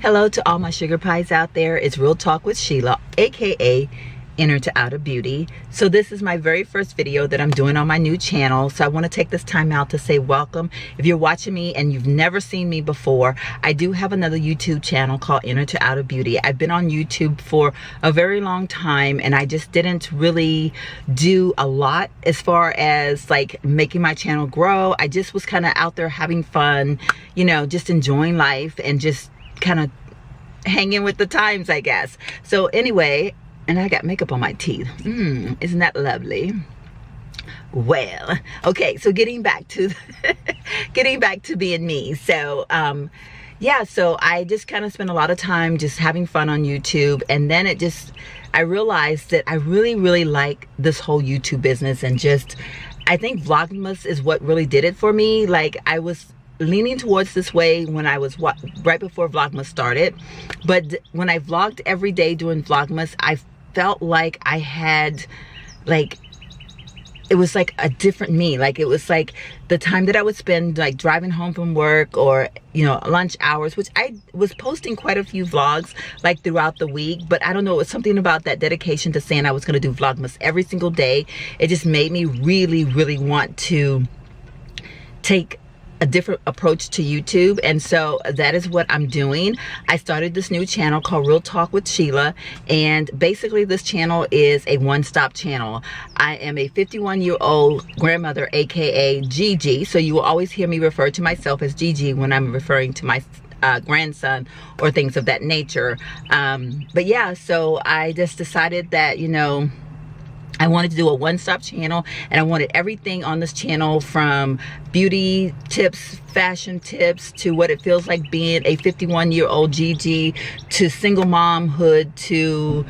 Hello to all my sugar pies out there. It's Real Talk with Sheila, aka Inner to Outer Beauty. So this is my very first video that I'm doing on my new channel. So I want to take this time out to say welcome. If you're watching me and you've never seen me before, I do have another YouTube channel called Inner to Outer Beauty. I've been on YouTube for a very long time and I just didn't really do a lot as far as like making my channel grow. I just was kind of out there having fun, you know, just enjoying life and just kind of hanging with the times, I guess. So anyway, and I got makeup on my teeth. Isn't that lovely? Well, okay, so getting back to getting back to being me. So yeah, so I just kind of spent a lot of time just having fun on YouTube, and then I realized that I really like this whole YouTube business, and just I think Vlogmas is what really did it for me. Like, I was leaning towards this way when I was right before Vlogmas started, but when I vlogged every day during Vlogmas, I felt like I had, like, it was like a different me. Like, it was like the time that I would spend like driving home from work, or, you know, lunch hours, which I was posting quite a few vlogs like throughout the week, but I don't know, it was something about that dedication to saying I was going to do Vlogmas every single day. It just made me really want to take a different approach to YouTube, and so that is what I'm doing. I started this new channel called Real Talk with Sheila, and basically this channel is a one-stop channel. I am a 51-year-old grandmother, aka Gigi, so you will always hear me refer to myself as Gigi when I'm referring to my grandson or things of that nature. But yeah, so I just decided that, you know, I wanted to do a one-stop channel, and I wanted everything on this channel, from beauty tips, fashion tips, to what it feels like being a 51-year-old Gigi, to single momhood, to,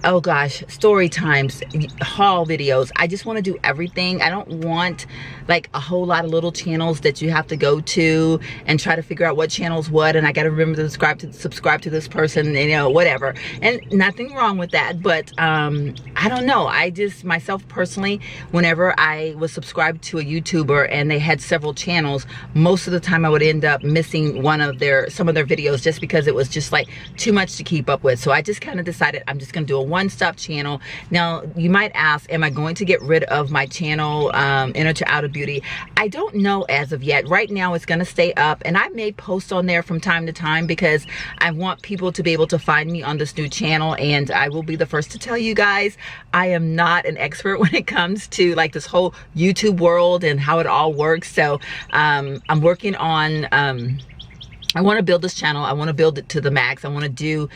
oh gosh, story times, haul videos. I just want to do everything. I don't want like a whole lot of little channels that you have to go to and try to figure out what channel's what, and I got to remember to subscribe to this person, you know, whatever. And nothing wrong with that, but I don't know, I just, myself personally, whenever I was subscribed to a YouTuber and they had several channels, most of the time I would end up missing some of their videos, just because it was just like too much to keep up with. So I just kind of decided I'm just gonna do a one-stop channel. Now you might ask, am I going to get rid of my channel, Inner to Outer Beauty? I don't know as of yet. Right now it's gonna stay up, and I may post on there from time to time because I want people to be able to find me on this new channel. And I will be the first to tell you guys, I am not an expert when it comes to like this whole YouTube world and how it all works. So I'm working on, I want to build this channel. I want to build it to the max. I want to do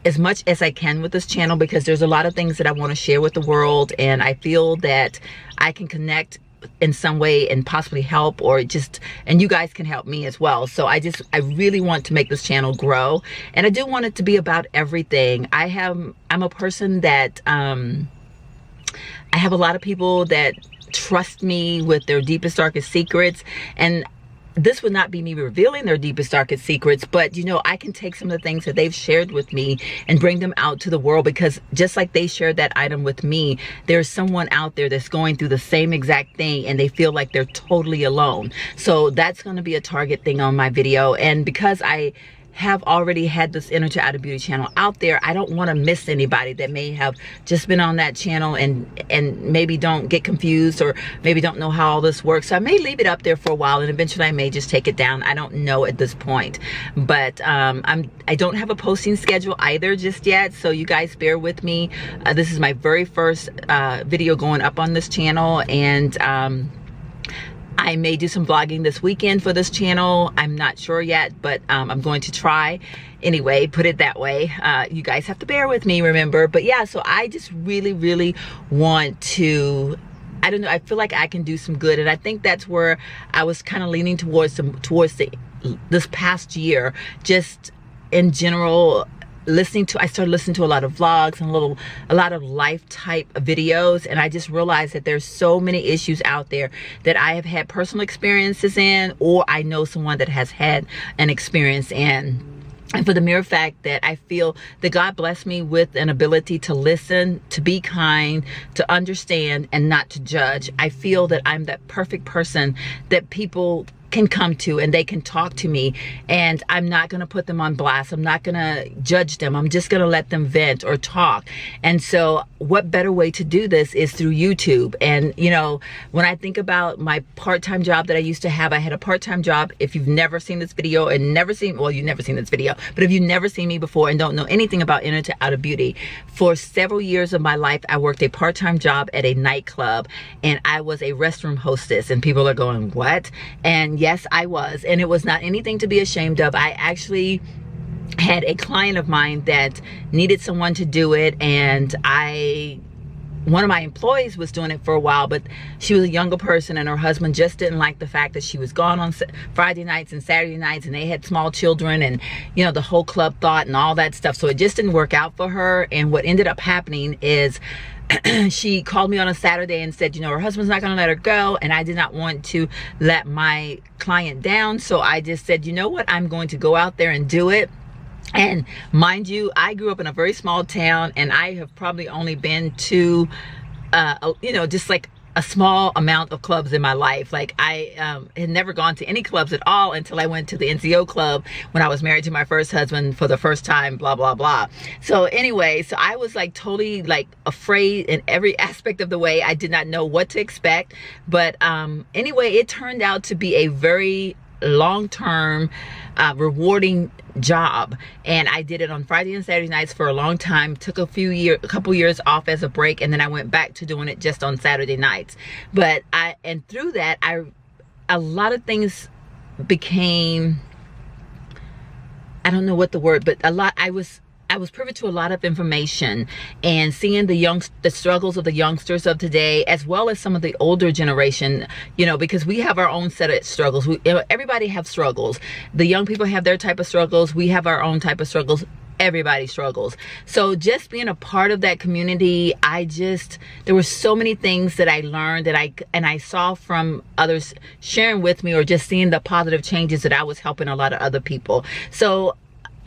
as much as I can with this channel, because there's a lot of things that I want to share with the world, and I feel that I can connect in some way and possibly help, or just, and you guys can help me as well. So I really want to make this channel grow, and I do want it to be about everything. I'm a person that I have a lot of people that trust me with their deepest, darkest secrets, and this would not be me revealing their deepest, darkest secrets, but you know, I can take some of the things that they've shared with me and bring them out to the world, because just like they shared that item with me, there's someone out there that's going through the same exact thing and they feel like they're totally alone. So that's going to be a target thing on my video. And because I have already had this Inner to Outer Beauty channel out there, I don't want to miss anybody that may have just been on that channel and maybe don't get confused, or maybe don't know how all this works. So I may leave it up there for a while, and eventually I may just take it down. I don't know at this point, but I don't have a posting schedule either just yet, so you guys bear with me. This is my very first video going up on this channel, and I may do some vlogging this weekend for this channel. I'm not sure yet, but I'm going to try. Anyway, put it that way. You guys have to bear with me, remember. But yeah, so I just really want to, I don't know, I feel like I can do some good. And I think that's where I was kind of leaning towards this past year, just in general. I started listening to a lot of vlogs and a lot of life type videos, and I just realized that there's so many issues out there that I have had personal experiences in, or I know someone that has had an experience in. And for the mere fact that I feel that God blessed me with an ability to listen, to be kind, to understand, and not to judge. I feel that I'm that perfect person that people can come to and they can talk to me, and I'm not going to put them on blast. I'm not going to judge them. I'm just going to let them vent or talk. And so what better way to do this is through YouTube. And you know, when I think about my part-time job that I used to have, I had a part-time job. If you've never seen this video and never seen, well, you've never seen this video, but if you've never seen me before and don't know anything about Enter to Out of Beauty, for several years of my life, I worked a part-time job at a nightclub, and I was a restroom hostess. And people are going, what? And yes, I was, and it was not anything to be ashamed of. I actually had a client of mine that needed someone to do it, and one of my employees was doing it for a while, but she was a younger person, and her husband just didn't like the fact that she was gone on Friday nights and Saturday nights, and they had small children, and you know, the whole club thought and all that stuff. So it just didn't work out for her. And what ended up happening is she called me on a Saturday and said, you know, her husband's not going to let her go, and I did not want to let my client down. So I just said, you know what, I'm going to go out there and do it. And mind you, I grew up in a very small town, and I have probably only been to, you know, just like a small amount of clubs in my life. Like I had never gone to any clubs at all until I went to the NCO club when I was married to my first husband for the first time, blah, blah, blah. So anyway, so I was like totally like afraid in every aspect of the way. I did not know what to expect. But anyway, it turned out to be a very long-term rewarding job, and I did it on Friday and Saturday nights for a long time. Took a couple years off as a break, and then I went back to doing it just on Saturday nights. But through that, a lot of things became, I don't know what the word, but I was privy to a lot of information, and seeing the struggles of the youngsters of today, as well as some of the older generation, you know, because we have our own set of struggles. Everybody have struggles. The young people have their type of struggles. We have our own type of struggles. Everybody struggles. So just being a part of that community, there were so many things that I learned that I saw from others sharing with me, or just seeing the positive changes that I was helping a lot of other people. So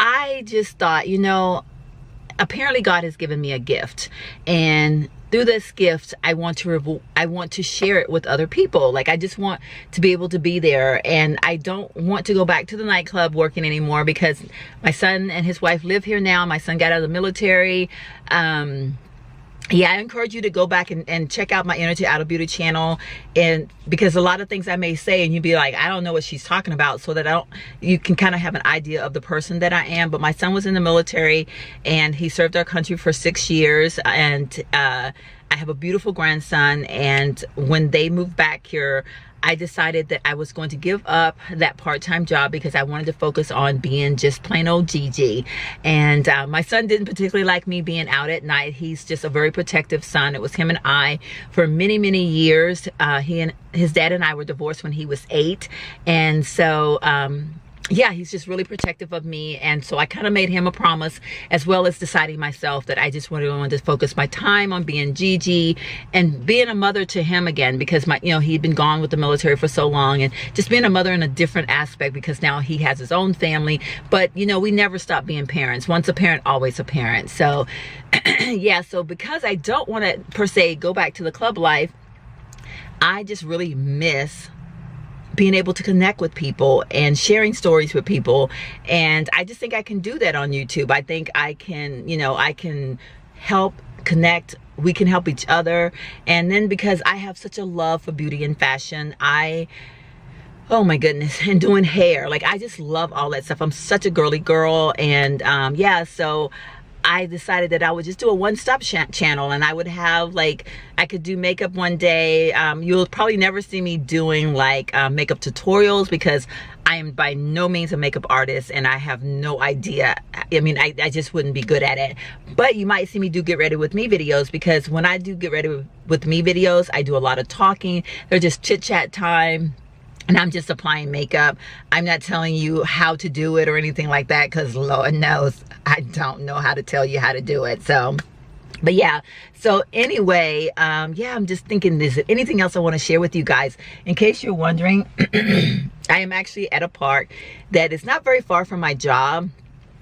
I just thought, you know, apparently God has given me a gift, and through this gift, I want to share it with other people. Like, I just want to be able to be there, and I don't want to go back to the nightclub working anymore, because my son and his wife live here now. My son got out of the military. Yeah, I encourage you to go back and check out my Enter to Out of Beauty channel, and because a lot of things I may say and you'd be like, I don't know what she's talking about, so that you can kind of have an idea of the person that I am. But my son was in the military, and he served our country for 6 years, and I have a beautiful grandson. And when they moved back here, I decided that I was going to give up that part-time job, because I wanted to focus on being just plain old Gigi. And my son didn't particularly like me being out at night. He's just a very protective son. It was him and I for many, many years. His dad and I were divorced when he was 8. And so, yeah, he's just really protective of me. And so I kind of made him a promise, as well as deciding myself that I just wanted to focus my time on being Gigi and being a mother to him again, because he'd been gone with the military for so long, and just being a mother in a different aspect, because now he has his own family. But you know, we never stop being parents. Once a parent, always a parent. So yeah, so because I don't want to per se go back to the club life, I just really miss being able to connect with people and sharing stories with people. And I just think I can do that on YouTube. I think I can, I can help connect. We can help each other. And then because I have such a love for beauty and fashion, oh my goodness, and doing hair, like I just love all that stuff. I'm such a girly girl. And yeah, so I decided that I would just do a one-stop channel, and I would have, like, I could do makeup one day. You'll probably never see me doing like makeup tutorials, because I am by no means a makeup artist, and I have no idea. I mean, I just wouldn't be good at it. But you might see me do get ready with me videos, because when I do get ready with me videos, I do a lot of talking. They're just chit chat time, and I'm just applying makeup. I'm not telling you how to do it or anything like that, because Lord knows I don't know how to tell you how to do it. So, but yeah, so anyway, yeah, I'm just thinking, is there anything else I want to share with you guys? In case you're wondering, I am actually at a park that is not very far from my job.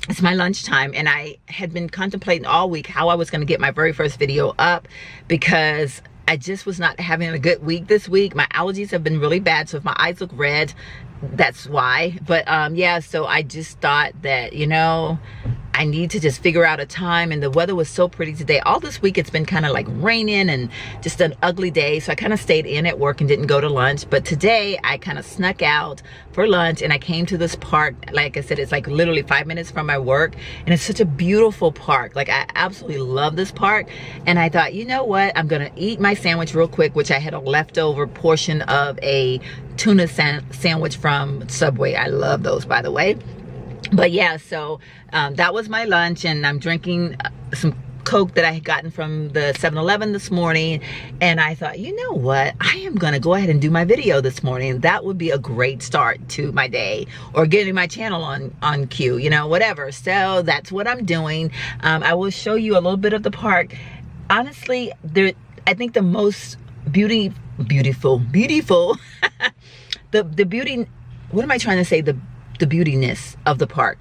It's my lunchtime, and I had been contemplating all week how I was going to get my very first video up, because I just was not having a good week this week. My allergies have been really bad, so if my eyes look red, that's why. But yeah, so I just thought that, you know, I need to just figure out a time, and the weather was so pretty today. All this week it's been kind of like raining and just an ugly day, so I kind of stayed in at work and didn't go to lunch. But today I kind of snuck out for lunch, and I came to this park. Like I said, it's like literally 5 minutes from my work, and it's such a beautiful park. Like, I absolutely love this park. And I thought, you know what, I'm gonna eat my sandwich real quick, which I had a leftover portion of a tuna sandwich from Subway. I love those, by the way. But yeah, so that was my lunch, and I'm drinking some Coke that I had gotten from the 7-Eleven this morning. And I thought, you know what, I am gonna go ahead and do my video this morning. That would be a great start to my day, or getting my channel on cue, you know, whatever. So that's what I'm doing. I will show you a little bit of the park. Honestly, I think the most beautiful the beauty, what am I trying to say, the beautiness of the park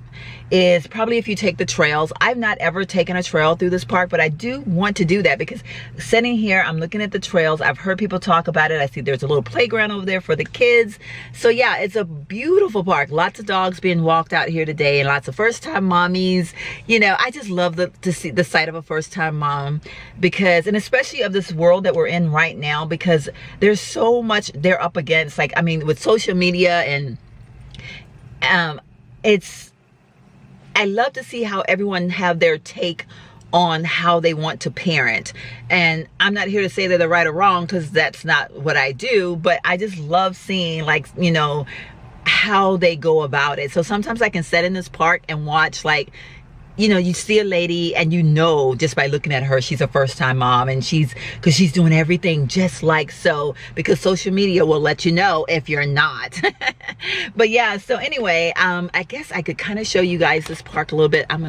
is probably if you take the trails. I've not ever taken a trail through this park, but I do want to do that, because sitting here, I'm looking at the trails. I've heard people talk about it. I see there's a little playground over there for the kids. So yeah, it's a beautiful park. Lots of dogs being walked out here today, and lots of first-time mommies. You know, I just love to see the sight of a first-time mom, because, and especially of this world that we're in right now, because there's so much they're up against. Like, I mean, with social media, and I love to see how everyone have their take on how they want to parent. And I'm not here to say that they're right or wrong, because that's not what I do, but I just love seeing, like, you know, how they go about it. So sometimes I can sit in this park and watch, like, you know, you see a lady and you know just by looking at her, she's a first-time mom, and because she's doing everything just like so, because social media will let you know if you're not. But yeah, so anyway, I guess I could kind of show you guys this park a little bit. I'm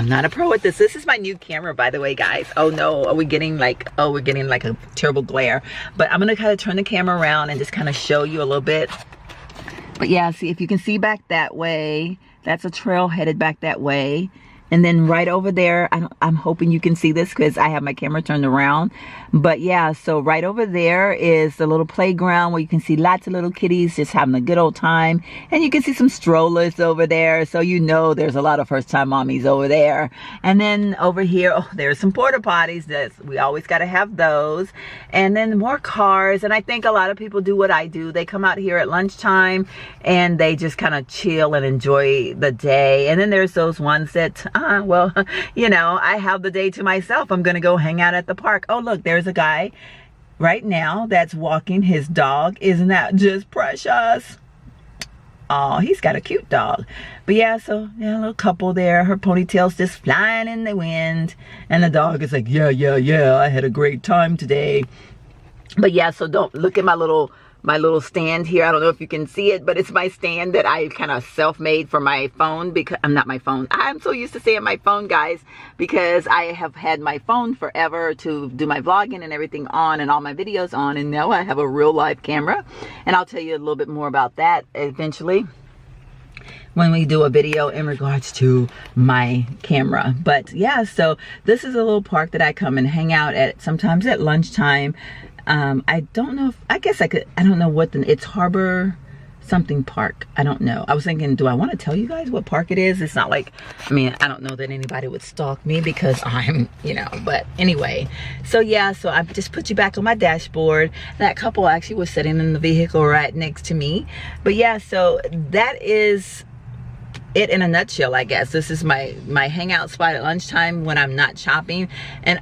not a pro at this. This is my new camera, by the way, guys. Oh no, we're getting like a terrible glare. But I'm gonna kind of turn the camera around and just kind of show you a little bit. But yeah, see, if you can see back that way, that's a trail headed back that way. And then right over there, I'm hoping you can see this because I have my camera turned around. But yeah, so right over there is the little playground where you can see lots of little kitties just having a good old time. And you can see some strollers over there. So you know there's a lot of first-time mommies over there. And then over here, oh, there's some porta potties. We always got to have those. And then more cars. And I think a lot of people do what I do. They come out here at lunchtime and they just kind of chill and enjoy the day. And then there's those ones that... well, you know, I have the day to myself. I'm going to go hang out at the park. Oh, look, there's a guy right now that's walking his dog. Isn't that just precious? Oh, he's got a cute dog. But yeah, so yeah, a little couple there. Her ponytail's just flying in the wind. And the dog is like, yeah, I had a great time today. But yeah, so don't look at my little stand here. I don't know if you can see it, but it's my stand that I kind of self-made for my phone, because I'm not my phone. I'm so used to saying my phone, guys, because I have had my phone forever to do my vlogging and everything on, and all my videos on, and now I have a real live camera, and I'll tell you a little bit more about that eventually when we do a video in regards to my camera. But yeah, so this is a little park that I come and hang out at sometimes at lunchtime. I don't know if, I guess I could, I don't know what it's Harbor something park. I don't know. I was thinking, do I want to tell you guys what park it is? It's not like, I mean, I don't know that anybody would stalk me because I'm, you know, but anyway. So yeah, so I just put you back on my dashboard. That couple actually was sitting in the vehicle right next to me. But yeah, so that is it in a nutshell, I guess. This is my hangout spot at lunchtime when I'm not shopping. And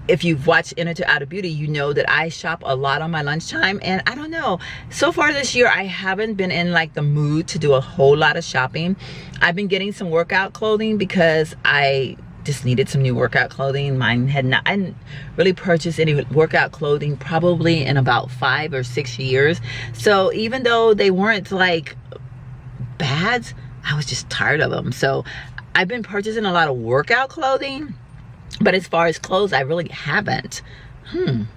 if you've watched Into Out of Beauty, you know that I shop a lot on my lunchtime. And I don't know, so far this year, I haven't been in like the mood to do a whole lot of shopping. I've been getting some workout clothing because I just needed some new workout clothing. I didn't really purchase any workout clothing probably in about 5 or 6 years. So even though they weren't like bad, I was just tired of them. So I've been purchasing a lot of workout clothing. But as far as clothes, I really haven't. And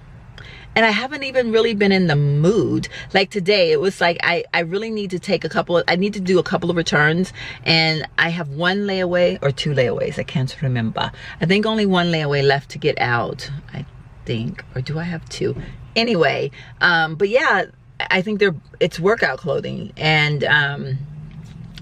I haven't even really been in the mood. Like today, it was like I really need to take I need to do a couple of returns. And I have 1 layaway or 2 layaways. I can't remember. I think only 1 layaway left to get out, I think. Or do I have 2? Anyway, but yeah, I think it's workout clothing. And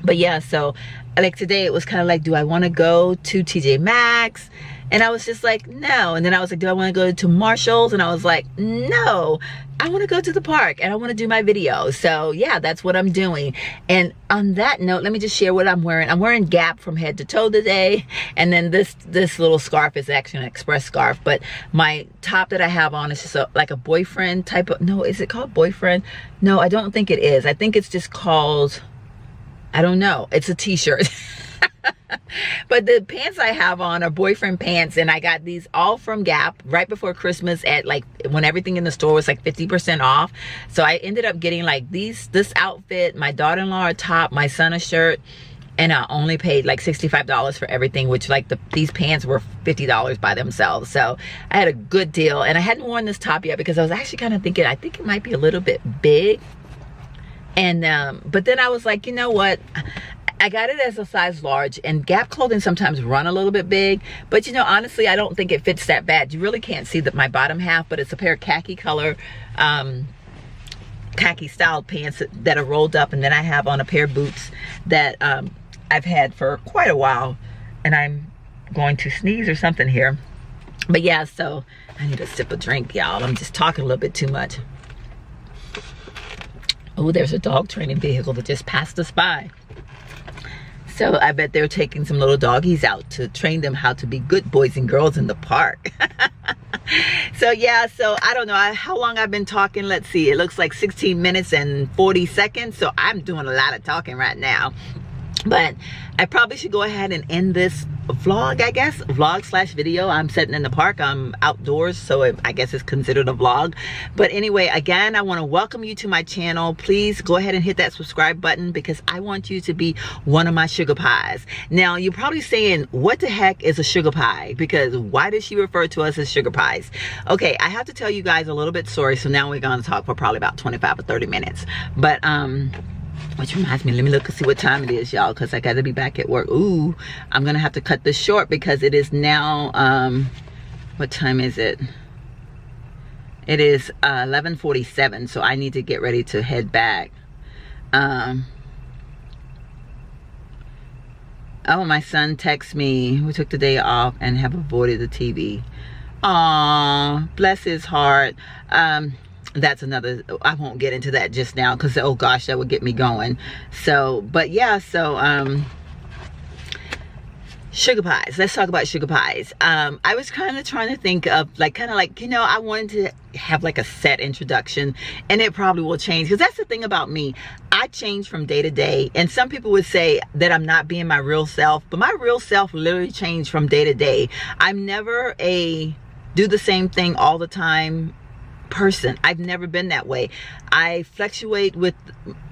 but yeah, so like today it was kind of like, do I want to go to TJ Maxx? And I was just like, no. And then I was like, do I want to go to Marshall's? And I was like, no, I want to go to the park and I want to do my video. So yeah, that's what I'm doing. And on that note, let me just share what I'm wearing. I'm wearing Gap from head to toe today. And then this little scarf is actually an express scarf. But my top that I have on is just like a boyfriend type of, no, is it called boyfriend? No, I don't think it is. I think it's just called, I don't know. It's a t-shirt. But the pants I have on are boyfriend pants, and I got these all from Gap right before Christmas at like when everything in the store was like 50% off. So I ended up getting like this outfit, my daughter-in-law a top, my son a shirt, and I only paid like $65 for everything, which like these pants were $50 by themselves. So I had a good deal, and I hadn't worn this top yet because I was actually kind of thinking, I think it might be a little bit big. And but then I was like, you know what? I got it as a size large, and Gap clothing sometimes run a little bit big, but you know, honestly, I don't think it fits that bad. You really can't see my bottom half, but it's a pair of khaki color, khaki styled pants that are rolled up, and then I have on a pair of boots that I've had for quite a while, and I'm going to sneeze or something here. But yeah, so I need a sip of drink, y'all. I'm just talking a little bit too much. Oh, there's a dog training vehicle that just passed us by. So I bet they're taking some little doggies out to train them how to be good boys and girls in the park. So yeah, so I don't know how long I've been talking. Let's see, it looks like 16 minutes and 40 seconds. So I'm doing a lot of talking right now. But I probably should go ahead and end this vlog, I guess. Vlog / video. I'm sitting in the park. I'm outdoors, so I guess it's considered a vlog. But anyway, again, I want to welcome you to my channel. Please go ahead and hit that subscribe button because I want you to be one of my sugar pies. Now, you're probably saying, what the heck is a sugar pie? Because why does she refer to us as sugar pies? Okay, I have to tell you guys a little bit story. So now we're going to talk for probably about 25 or 30 minutes. But, which reminds me, let me look and see what time it is, y'all, because I got to be back at work. Ooh, I'm going to have to cut this short because it is now, what time is it? It is 11:47, so I need to get ready to head back. Oh, my son texts me, we took the day off and have avoided the TV. Aw, bless his heart. That's another, I won't get into that just now because, oh gosh, that would get me going. So, but yeah, so sugar pies. Let's talk about sugar pies. I was kind of trying to think of like, you know, I wanted to have like a set introduction, and it probably will change because that's the thing about me. I change from day to day, and some people would say that I'm not being my real self, but my real self literally changed from day to day. I'm never a do the same thing all the time person. I've never been that way. I fluctuate with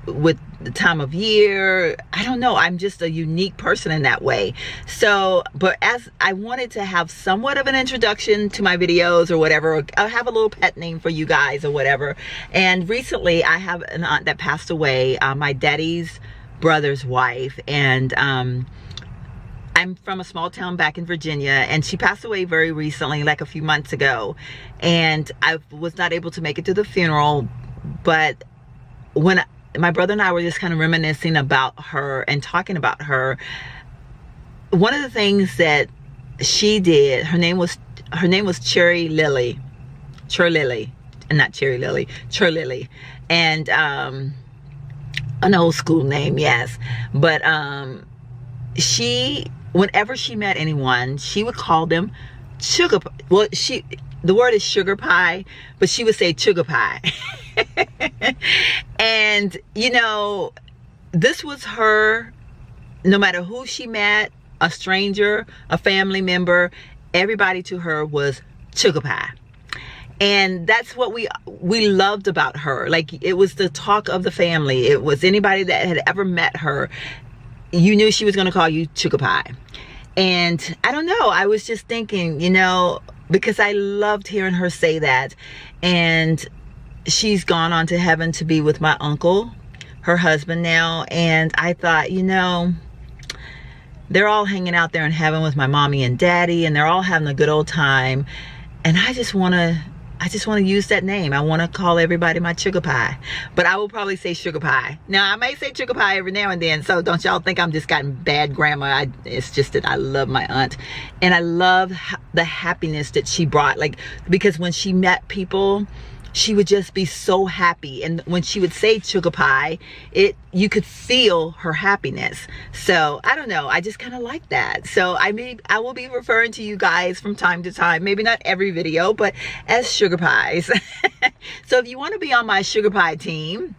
the time of year. I don't know. I'm just a unique person in that way. So, but as I wanted to have somewhat of an introduction to my videos or whatever, I'll have a little pet name for you guys or whatever. And recently I have an aunt that passed away, my daddy's brother's wife, and I'm from a small town back in Virginia, and she passed away very recently, like a few months ago. And I was not able to make it to the funeral, but when my brother and I were just kind of reminiscing about her and talking about her, one of the things that she did, her name was Cherry Lily, not Cherry Lily, Cher Lily, and an old school name, yes, but she, whenever she met anyone, she would call them sugar pie. Well, the word is sugar pie, but she would say sugar pie. And you know, this was her, no matter who she met, a stranger, a family member, everybody to her was sugar pie. And that's what we loved about her. Like, it was the talk of the family. It was anybody that had ever met her, you knew she was going to call you sugar pie. And I don't know, I was just thinking, you know, because I loved hearing her say that. And she's gone on to heaven to be with my uncle, her husband now. And I thought, you know, they're all hanging out there in heaven with my mommy and daddy, and they're all having a good old time. And I just want to I just want to use that name. I want to call everybody my sugar pie, but I will probably say sugar pie. Now I may say sugar pie every now and then, so don't y'all think I'm just gotten bad grammar. It's just that I love my aunt, and I love the happiness that she brought, like, because when she met people, she would just be so happy, and when she would say sugar pie, you could feel her happiness. So I don't know, I just kind of like that. So I will be referring to you guys from time to time, maybe not every video, but as sugar pies. So if you want to be on my sugar pie team,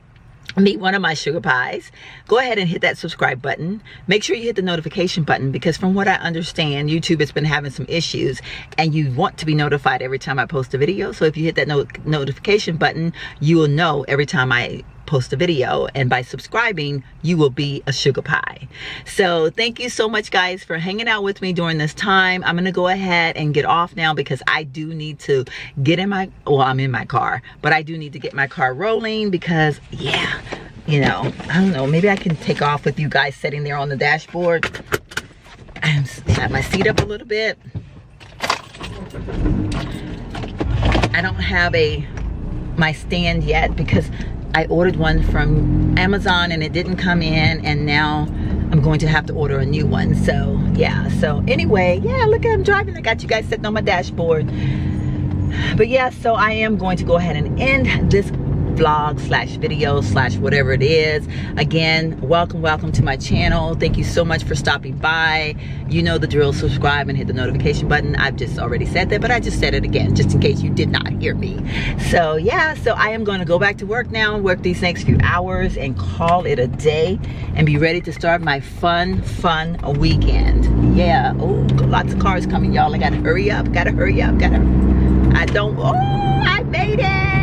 meet one of my sugar pies, go ahead and hit that subscribe button. Make sure you hit the notification button, because from what I understand, YouTube has been having some issues and you want to be notified every time I post a video. So if you hit that notification button, you will know every time I post a video, and by subscribing you will be a sugar pie. So thank you so much, guys, for hanging out with me during this time. I'm gonna go ahead and get off now, because I do need to get in my, well, I'm in my car, but I do need to get my car rolling, because yeah, you know, I don't know, maybe I can take off with you guys sitting there on the dashboard. I'm have my seat up a little bit. I don't have my stand yet, because I ordered one from Amazon and it didn't come in, and now I'm going to have to order a new one. So yeah, so anyway, yeah, look at, I'm driving. I got you guys sitting on my dashboard. But yeah, so I am going to go ahead and end this vlog slash video slash whatever it is. Again, welcome to my channel. Thank you so much for stopping by. You know the drill. Subscribe and hit the notification button. I've just already said that, but I just said it again just in case you did not hear me. So yeah, so I am going to go back to work now, work these next few hours and call it a day, and be ready to start my fun weekend. Yeah. Oh, lots of cars coming, y'all. I gotta hurry up, I made it.